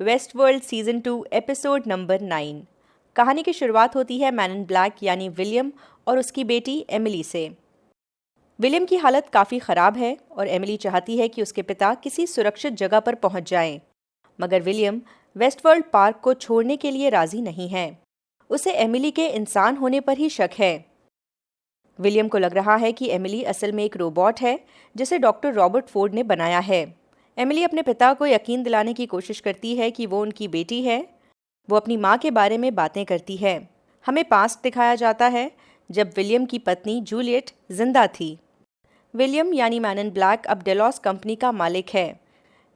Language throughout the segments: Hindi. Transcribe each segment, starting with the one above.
Waste world season 2 episode number 9। कहानी की शुरुआत होती है मैन इन ब्लैक यानी विलियम और उसकी बेटी एमिली से। विलियम की हालत काफ़ी ख़राब है और एमिली चाहती है कि उसके पिता किसी सुरक्षित जगह पर पहुंच जाएं। मगर विलियम वेस्टवर्ल्ड पार्क को छोड़ने के लिए राज़ी नहीं है। उसे एमिली के इंसान होने पर ही शक है। विलियम को लग रहा है कि एमिली असल में एक रोबोट है जिसे डॉक्टर रॉबर्ट फोर्ड ने बनाया है। एमिली अपने पिता को यकीन दिलाने की कोशिश करती है कि वो उनकी बेटी है। वो अपनी माँ के बारे में बातें करती है। हमें पास्ट दिखाया जाता है जब विलियम की पत्नी जूलियट जिंदा थी। विलियम यानी मैन इन ब्लैक अब डेलॉस कंपनी का मालिक है।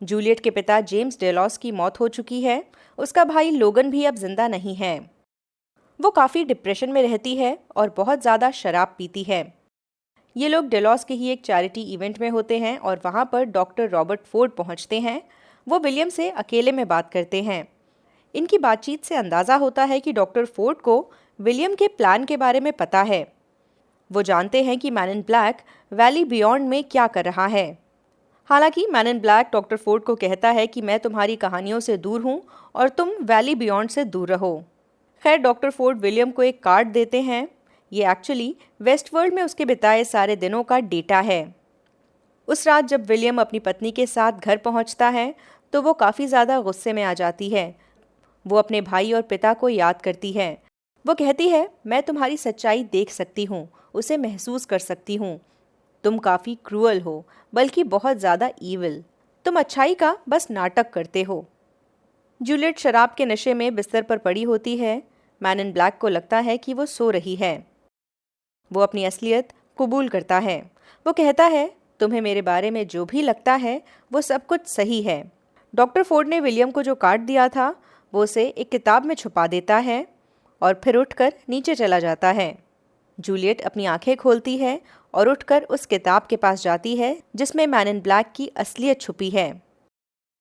जूलियट के पिता जेम्स डेलॉस की मौत हो चुकी है। उसका भाई लोगन भी अब जिंदा नहीं है। वो काफ़ी डिप्रेशन में रहती है और बहुत ज़्यादा शराब पीती है। ये लोग डेलॉस के ही एक चैरिटी इवेंट में होते हैं और वहाँ पर डॉक्टर रॉबर्ट फोर्ड पहुँचते हैं। वो विलियम से अकेले में बात करते हैं। इनकी बातचीत से अंदाज़ा होता है कि डॉक्टर फोर्ड को विलियम के प्लान के बारे में पता है। वो जानते हैं कि man in black valley beyond में क्या कर रहा है। हालांकि man in black doctor Ford को कहता है कि मैं तुम्हारी कहानियों से दूर हूँ और तुम वैली बियॉन्ड से दूर रहो। खैर, डॉक्टर फोर्ड विलियम को एक कार्ड देते हैं। ये एक्चुअली वेस्टवर्ल्ड में उसके बिताए सारे दिनों का डेटा है। उस रात जब विलियम अपनी पत्नी के साथ घर पहुंचता है तो वो काफ़ी ज़्यादा गुस्से में आ जाती है। वो अपने भाई और पिता को याद करती है। वो कहती है, मैं तुम्हारी सच्चाई देख सकती हूँ, उसे महसूस कर सकती हूँ। तुम काफ़ी क्रूअल हो, बल्कि बहुत ज़्यादा ईविल। तुम अच्छाई का बस नाटक करते हो। जूलियट शराब के नशे में बिस्तर पर पड़ी होती है। मैन इन ब्लैक को लगता है कि वो सो रही है। वो अपनी असलियत कबूल करता है। वो कहता है, तुम्हें मेरे बारे में जो भी लगता है वो सब कुछ सही है। डॉक्टर फोर्ड ने विलियम को जो कार्ड दिया था वो उसे एक किताब में छुपा देता है और फिर उठकर नीचे चला जाता है। जूलियट अपनी आंखें खोलती है और उठकर उस किताब के पास जाती है जिसमें मैन इन ब्लैक की असलियत छुपी है।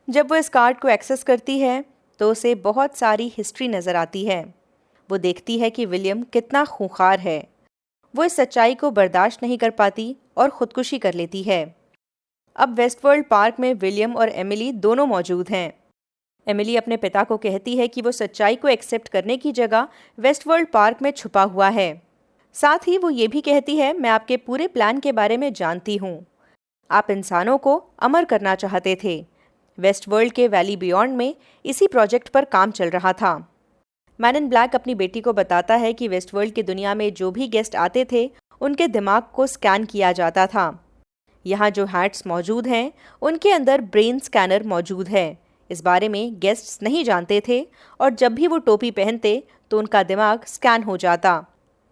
जब वो इस कार्ड को एक्सेस करती है तो उसे बहुत सारी हिस्ट्री नज़र आती है। वो देखती है कि विलियम कितना खूंखार है। वो इस सच्चाई को बर्दाश्त नहीं कर पाती और खुदकुशी कर लेती है। अब वेस्टवर्ल्ड पार्क में विलियम और एमिली दोनों मौजूद हैं। एमिली अपने पिता को कहती है कि वो सच्चाई को एक्सेप्ट करने की जगह वेस्टवर्ल्ड पार्क में छुपा हुआ है। साथ ही वो ये भी कहती है, मैं आपके पूरे प्लान के बारे में जानती हूँ। आप इंसानों को अमर करना चाहते थे। वेस्टवर्ल्ड के वैली बियॉन्ड में इसी प्रोजेक्ट पर काम चल रहा था। मैन इन ब्लैक अपनी बेटी को बताता है कि वेस्टवर्ल्ड की दुनिया में जो भी गेस्ट आते थे उनके दिमाग को स्कैन किया जाता था। यहाँ जो हैट्स मौजूद हैं उनके अंदर ब्रेन स्कैनर मौजूद है। इस बारे में गेस्ट्स नहीं जानते थे और जब भी वो टोपी पहनते तो उनका दिमाग स्कैन हो जाता।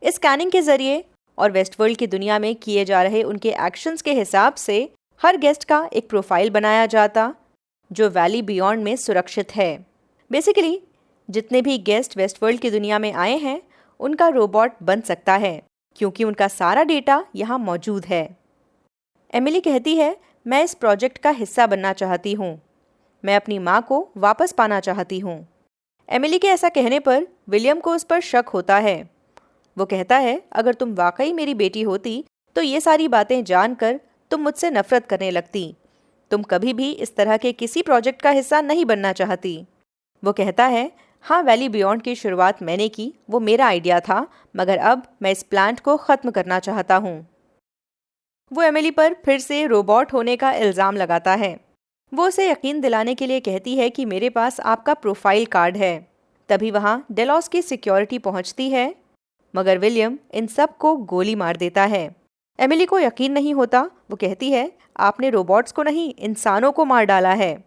इस स्कैनिंग के जरिए और वेस्टवर्ल्ड की दुनिया में किए जा रहे उनके एक्शंस के हिसाब से हर गेस्ट का एक प्रोफाइल बनाया जाता जो वैली बियॉन्ड में सुरक्षित है। बेसिकली जितने भी गेस्ट वेस्टवर्ल्ड की दुनिया में आए हैं उनका रोबोट बन सकता है क्योंकि उनका सारा डेटा यहाँ मौजूद है। एमिली कहती है, मैं इस प्रोजेक्ट का हिस्सा बनना चाहती हूँ। मैं अपनी माँ को वापस पाना चाहती हूँ। एमिली के ऐसा कहने पर विलियम को उस पर शक होता है। वो कहता है, अगर तुम वाकई मेरी बेटी होती तो ये सारी बातें जानकर तुम मुझसे नफरत करने लगती। तुम कभी भी इस तरह के किसी प्रोजेक्ट का हिस्सा नहीं बनना चाहती। वो कहता है, हाँ, वैली बियॉन्ड की शुरुआत मैंने की, वो मेरा आइडिया था, मगर अब मैं इस प्लांट को ख़त्म करना चाहता हूँ। वो एमिली पर फिर से रोबोट होने का इल्ज़ाम लगाता है। वो उसे यकीन दिलाने के लिए कहती है कि मेरे पास आपका प्रोफाइल कार्ड है। तभी वहाँ डेलॉस की सिक्योरिटी पहुँचती है, मगर विलियम इन सब को गोली मार देता है। एमिली को यकीन नहीं होता। वो कहती है, आपने रोबोट्स को नहीं, इंसानों को मार डाला है।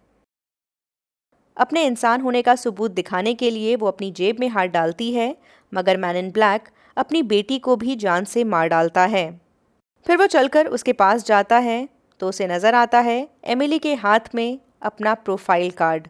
अपने इंसान होने का सबूत दिखाने के लिए वो अपनी जेब में हाथ डालती है, मगर मैन इन ब्लैक अपनी बेटी को भी जान से मार डालता है। फिर वो चलकर उसके पास जाता है तो उसे नज़र आता है एमिली के हाथ में अपना प्रोफाइल कार्ड।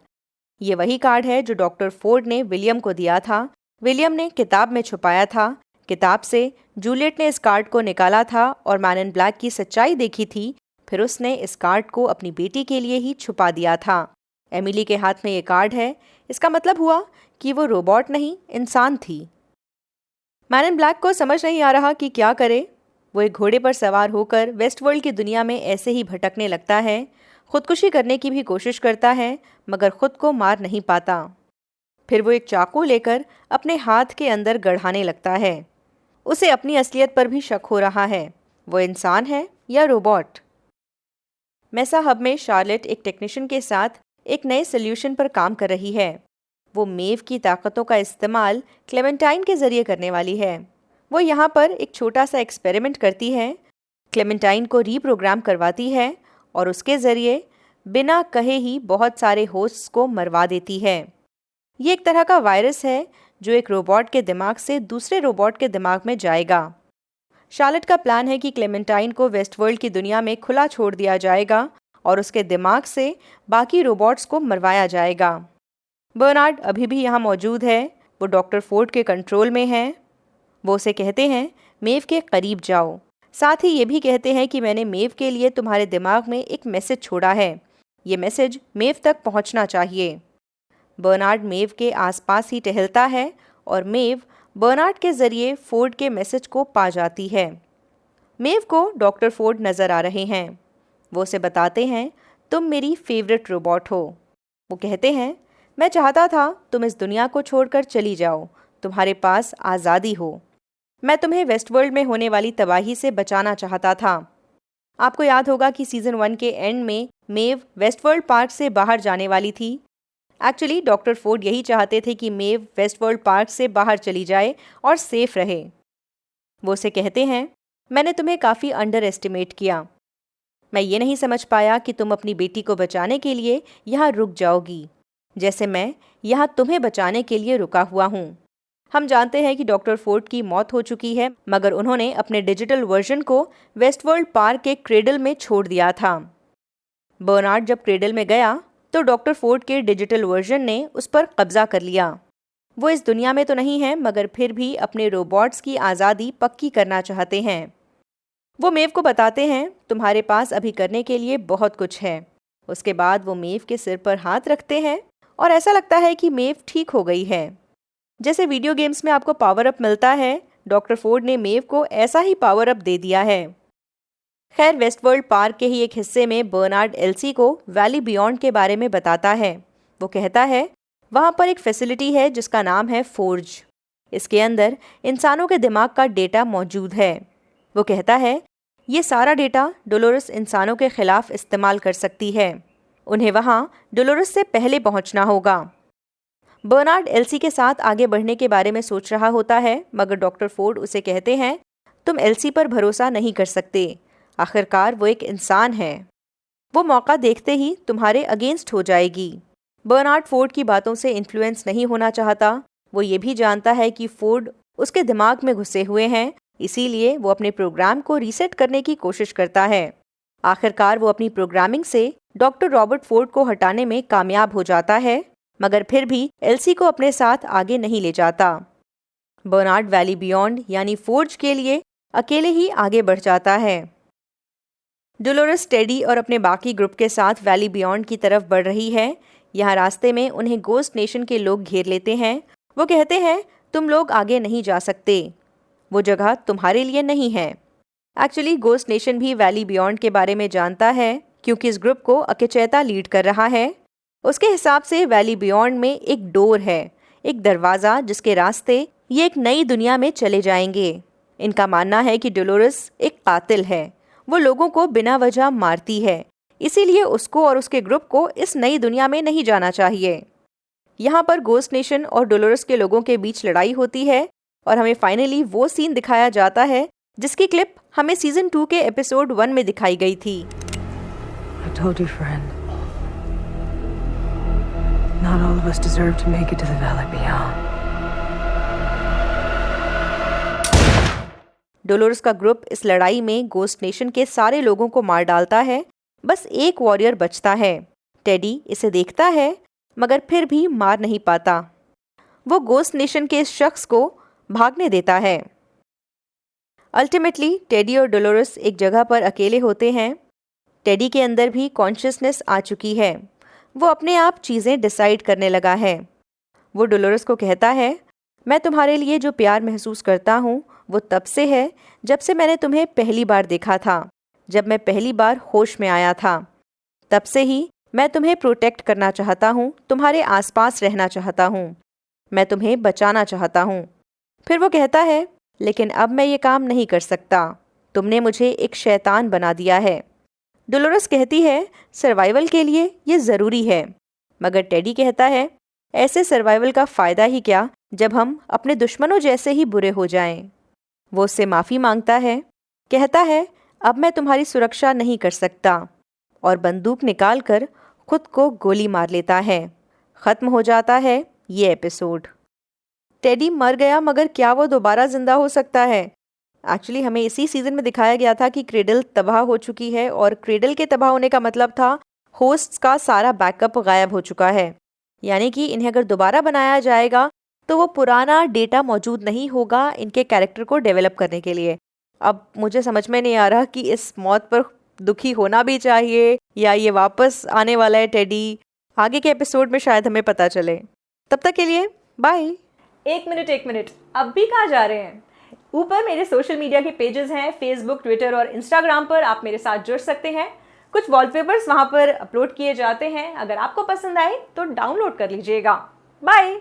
ये वही कार्ड है जो डॉक्टर फोर्ड ने विलियम को दिया था। विलियम ने किताब में छुपाया था। किताब से जूलियट ने इस कार्ड को निकाला था और मैन इन ब्लैक की सच्चाई देखी थी। फिर उसने इस कार्ड को अपनी बेटी के लिए ही छुपा दिया था। एमिली के हाथ में ये कार्ड है। इसका मतलब हुआ कि वो रोबोट नहीं, इंसान थी। मैन इन ब्लैक को समझ नहीं आ रहा कि क्या करे। वो एक घोड़े पर सवार होकर वेस्टवर्ल्ड की दुनिया में ऐसे ही भटकने लगता है। खुदकुशी करने की भी कोशिश करता है मगर खुद को मार नहीं पाता। फिर वो एक चाकू लेकर अपने हाथ के अंदर गढ़ाने लगता है। उसे अपनी असलियत पर भी शक हो रहा है, वो इंसान है या रोबोट। मेसा हब में शार्लेट एक टेक्नीशियन के साथ एक नए सोल्यूशन पर काम कर रही है। वो मेव की ताकतों का इस्तेमाल क्लेमेंटाइन के जरिए करने वाली है। वो यहाँ पर एक छोटा सा एक्सपेरिमेंट करती है, क्लेमेंटाइन को रीप्रोग्राम करवाती है और उसके ज़रिए बिना कहे ही बहुत सारे होस्ट्स को मरवा देती है। ये एक तरह का वायरस है जो एक रोबोट के दिमाग से दूसरे रोबोट के दिमाग में जाएगा। शार्लेट का प्लान है कि क्लेमेंटाइन को वेस्टवर्ल्ड की दुनिया में खुला छोड़ दिया जाएगा और उसके दिमाग से बाकी रोबोट्स को मरवाया जाएगा। बर्नार्ड अभी भी यहाँ मौजूद है, वो डॉक्टर फोर्ड के कंट्रोल में है। वो उसे कहते हैं मेव के करीब जाओ, साथ ही ये भी कहते हैं कि मैंने मेव के लिए तुम्हारे दिमाग में एक मैसेज छोड़ा है, ये मैसेज मेव तक पहुंचना चाहिए। बर्नार्ड मेव के आसपास ही टहलता है और मेव बर्नार्ड के ज़रिए फोर्ड के मैसेज को पा जाती है। मेव को डॉक्टर फोर्ड नज़र आ रहे हैं। वो उसे बताते हैं तुम मेरी फेवरेट रोबोट हो। वो कहते हैं मैं चाहता था तुम इस दुनिया को छोड़कर चली जाओ, तुम्हारे पास आज़ादी हो। मैं तुम्हें वेस्टवर्ल्ड में होने वाली तबाही से बचाना चाहता था। आपको याद होगा कि सीज़न 1 के एंड में मेव वेस्टवर्ल्ड पार्क से बाहर जाने वाली थी। एक्चुअली डॉक्टर फोर्ड यही चाहते थे कि मेव वेस्टवर्ल्ड पार्क से बाहर चली जाए और सेफ रहे। वो उसे कहते हैं मैंने तुम्हें काफ़ी अंडर एस्टिमेट किया। मैं ये नहीं समझ पाया कि तुम अपनी बेटी को बचाने के लिए यहाँ रुक जाओगी, जैसे मैं यहाँ तुम्हें बचाने के लिए रुका हुआ हूँ। हम जानते हैं कि डॉक्टर फोर्ड की मौत हो चुकी है, मगर उन्होंने अपने डिजिटल वर्जन को वेस्टवर्ल्ड पार्क के क्रेडल में छोड़ दिया था। बर्नार्ड जब क्रेडल में गया तो डॉक्टर फोर्ड के डिजिटल वर्जन ने उस पर कब्जा कर लिया। वो इस दुनिया में तो नहीं है, मगर फिर भी अपने रोबोट्स की आज़ादी पक्की करना चाहते हैं। वो मेव को बताते हैं तुम्हारे पास अभी करने के लिए बहुत कुछ है। उसके बाद वो मेव के सिर पर हाथ रखते हैं और ऐसा लगता है कि मेव ठीक हो गई है। जैसे वीडियो गेम्स में आपको पावर अप मिलता है, डॉक्टर फोर्ड ने मेव को ऐसा ही पावर अप दे दिया है। खैर, वेस्टवर्ल्ड पार्क के ही एक हिस्से में बर्नार्ड एल्सी को वैली बियॉन्ड के बारे में बताता है। वो कहता है वहाँ पर एक फैसिलिटी है जिसका नाम है फोर्ज। इसके अंदर इंसानों के दिमाग का डेटा मौजूद है। वो कहता है ये सारा डेटा डोलोरस इंसानों के खिलाफ इस्तेमाल कर सकती है। उन्हें वहाँ डोलोरस से पहले पहुँचना होगा। बर्नार्ड एल्सी के साथ आगे बढ़ने के बारे में सोच रहा होता है, मगर डॉक्टर फोर्ड उसे कहते हैं तुम एल्सी पर भरोसा नहीं कर सकते, आखिरकार वो एक इंसान है। वो मौका देखते ही तुम्हारे अगेंस्ट हो जाएगी। बर्नार्ड फोर्ड की बातों से इन्फ्लुएंस नहीं होना चाहता। वो ये भी जानता है कि फोर्ड उसके दिमाग में घुसे हुए हैं, इसीलिए वो अपने प्रोग्राम को रीसेट करने की कोशिश करता है। आखिरकार वो अपनी प्रोग्रामिंग से डॉक्टर रॉबर्ट फोर्ड को हटाने में कामयाब हो जाता है, मगर फिर भी एल्सी को अपने साथ आगे नहीं ले जाता। बर्नार्ड वैली बियॉन्ड यानी फोर्ज के लिए अकेले ही आगे बढ़ जाता है। डोलोरस टेडी और अपने बाकी ग्रुप के साथ वैली बियॉन्ड की तरफ बढ़ रही है। यहाँ रास्ते में उन्हें गोस्ट नेशन के लोग घेर लेते हैं। वो कहते हैं तुम लोग आगे नहीं जा सकते, वो जगह तुम्हारे लिए नहीं है। एक्चुअली गोस्ट नेशन भी वैली बियॉन्ड के बारे में जानता है, क्योंकि इस ग्रुप को अकेचेता लीड कर रहा है। उसके हिसाब से वैली बियॉन्ड में एक डोर है, एक दरवाज़ा जिसके रास्ते ये एक नई दुनिया में चले जाएंगे। इनका मानना है कि डोलोरस एक कातिल है, वो लोगों को बिना वजह मारती है, इसीलिए उसको और उसके ग्रुप को इस नई दुनिया में नहीं जाना चाहिए। यहाँ पर गोस्ट नेशन और डोलोरस के लोगों के बीच लड़ाई होती है और हमें फाइनली वो सीन दिखाया जाता है जिसकी क्लिप हमें सीजन 2 के एपिसोड 1 में दिखाई गई थी। I told you, friend. Not all of us deserve to make it to the Valley Beyond. Dolorous का ग्रुप इस लड़ाई में गोस्ट नेशन के सारे लोगों को मार डालता है, बस एक वॉरियर बचता है। टेडी इसे देखता है मगर फिर भी मार नहीं पाता। वो गोस्ट नेशन के इस शख्स को भागने देता है। अल्टीमेटली टेडी और डोलोरस एक जगह पर अकेले होते हैं। टेडी के अंदर भी कॉन्शियसनेस आ चुकी है, वो अपने आप चीज़ें डिसाइड करने लगा है। वो डोलोरस को कहता है मैं तुम्हारे लिए जो प्यार महसूस करता हूँ वो तब से है जब से मैंने तुम्हें पहली बार देखा था, जब मैं पहली बार होश में आया था। तब से ही मैं तुम्हें प्रोटेक्ट करना चाहता हूँ, तुम्हारे आसपास रहना चाहता हूँ, मैं तुम्हें बचाना चाहता हूँ। फिर वो कहता है, लेकिन अब मैं ये काम नहीं कर सकता, तुमने मुझे एक शैतान बना दिया है। डोलोरस कहती है, सर्वाइवल के लिए ये ज़रूरी है। मगर टेडी कहता है, ऐसे सर्वाइवल का फ़ायदा ही क्या जब हम अपने दुश्मनों जैसे ही बुरे हो जाएं। वो उससे माफ़ी मांगता है, कहता है, अब मैं तुम्हारी सुरक्षा नहीं कर सकता, और बंदूक निकालकर खुद को गोली मार लेता है। ख़त्म हो जाता है ये एपिसोड। टेडी मर गया, मगर क्या वो दोबारा ज़िंदा हो सकता है? एक्चुअली हमें इसी सीज़न में दिखाया गया था कि क्रेडल तबाह हो चुकी है, और क्रेडल के तबाह होने का मतलब था होस्ट्स का सारा बैकअप गायब हो चुका है। यानी कि इन्हें अगर दोबारा बनाया जाएगा तो वो पुराना डेटा मौजूद नहीं होगा इनके कैरेक्टर को डेवलप करने के लिए। अब मुझे समझ में नहीं आ रहा कि इस मौत पर दुखी होना भी चाहिए या ये वापस आने वाला है टेडी। आगे के एपिसोड में शायद हमें पता चले। तब तक के लिए बाय। एक मिनट, अब भी कहाँ जा रहे हैं? ऊपर मेरे सोशल मीडिया के पेजेस हैं, फेसबुक, ट्विटर और इंस्टाग्राम पर आप मेरे साथ जुड़ सकते हैं। कुछ वॉलपेपर्स वहाँ पर अपलोड किए जाते हैं, अगर आपको पसंद आए तो डाउनलोड कर लीजिएगा। बाय।